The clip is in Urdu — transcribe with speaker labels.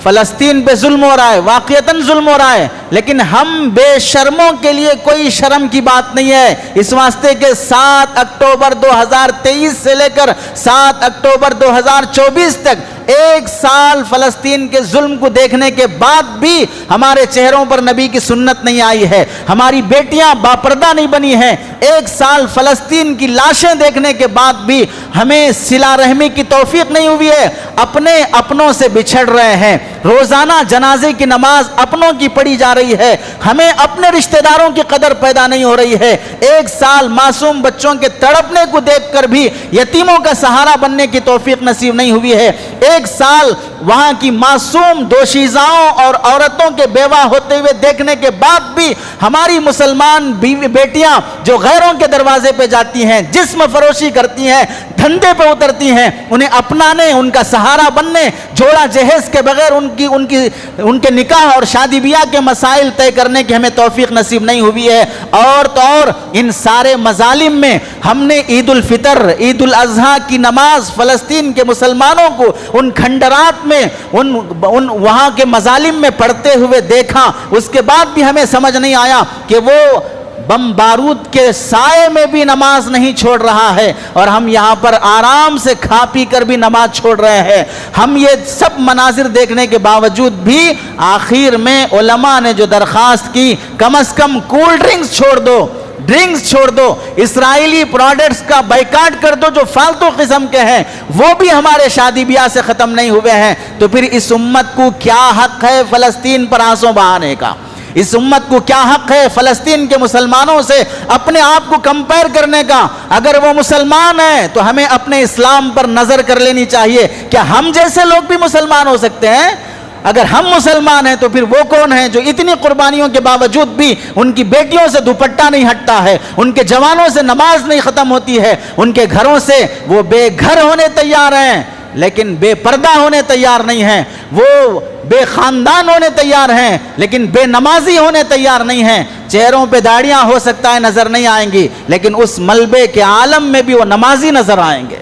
Speaker 1: فلسطین پہ ظلم ہو رہا ہے، واقعتاً ظلم ہو رہا ہے، لیکن ہم بے شرموں کے لیے کوئی شرم کی بات نہیں ہے، اس واسطے کہ 7 اکتوبر 2023 سے لے کر 7 اکتوبر 2024 تک 1 سال فلسطین کے ظلم کو دیکھنے کے بعد بھی ہمارے چہروں پر نبی کی سنت نہیں آئی ہے، ہماری بیٹیاں باپردہ نہیں بنی ہیں، 1 سال فلسطین کی لاشیں دیکھنے کے بعد بھی ہمیں صلہ رحمی کی توفیق نہیں ہوئی ہے، اپنے اپنوں سے بچھڑ رہے ہیں، روزانہ جنازے کی نماز اپنوں کی پڑھی جا رہی ہے، ہمیں اپنے رشتہ داروں کی قدر پیدا نہیں ہو رہی ہے، 1 سال معصوم بچوں کے تڑپنے کو دیکھ کر بھی یتیموں کا سہارا بننے کی توفیق نصیب نہیں ہوئی ہے، 1 سال وہاں کی معصوم دوشیزاؤں اور عورتوں کے بیوہ ہوتے ہوئے دیکھنے کے بعد بھی ہماری مسلمان بیٹیاں جو غیروں کے دروازے پہ جاتی ہیں، جسم فروشی کرتی ہیں، دھندے پہ اترتی ہیں، انہیں اپنانے، ان کا سہارا بننے، جوڑا جہیز کے بغیر ان کے نکاح اور شادی بیاہ کے مسائل طے کرنے کی ہمیں توفیق نصیب نہیں ہوئی ہے، اور تو اور ان سارے مظالم میں ہم نے عید الفطر، عید الاضحیٰ کی نماز فلسطین کے مسلمانوں کو ان کھنڈرات میں وہاں کے مظالم میں پڑھتے ہوئے دیکھا، اس کے بعد بھی ہمیں سمجھ نہیں آیا کہ وہ بم بارود کے سائے میں بھی نماز نہیں چھوڑ رہا ہے، اور ہم یہاں پر آرام سے کھا پی کر بھی نماز چھوڑ رہے ہیں۔ ہم یہ سب مناظر دیکھنے کے باوجود بھی آخر میں علماء نے جو درخواست کی، کم از کم کول ڈرنکس چھوڑ دو، ڈرنکس چھوڑ دو، اسرائیلی پروڈکٹس کا بائیکاٹ کر دو جو فالتو قسم کے ہیں، وہ بھی ہمارے شادی بیاہ سے ختم نہیں ہوئے ہیں، تو پھر اس امت کو کیا حق ہے فلسطین پر آنسو بہانے کا؟ اس امت کو کیا حق ہے فلسطین کے مسلمانوں سے اپنے آپ کو کمپیر کرنے کا؟ اگر وہ مسلمان ہیں تو ہمیں اپنے اسلام پر نظر کر لینی چاہیے، کیا ہم جیسے لوگ بھی مسلمان ہو سکتے ہیں؟ اگر ہم مسلمان ہیں تو پھر وہ کون ہیں جو اتنی قربانیوں کے باوجود بھی ان کی بیٹیوں سے دوپٹہ نہیں ہٹتا ہے، ان کے جوانوں سے نماز نہیں ختم ہوتی ہے، ان کے گھروں سے وہ بے گھر ہونے تیار ہیں لیکن بے پردہ ہونے تیار نہیں ہیں، وہ بے خاندان ہونے تیار ہیں لیکن بے نمازی ہونے تیار نہیں ہیں، چہروں پہ داڑیاں ہو سکتا ہے نظر نہیں آئیں گی لیکن اس ملبے کے عالم میں بھی وہ نمازی نظر آئیں گے۔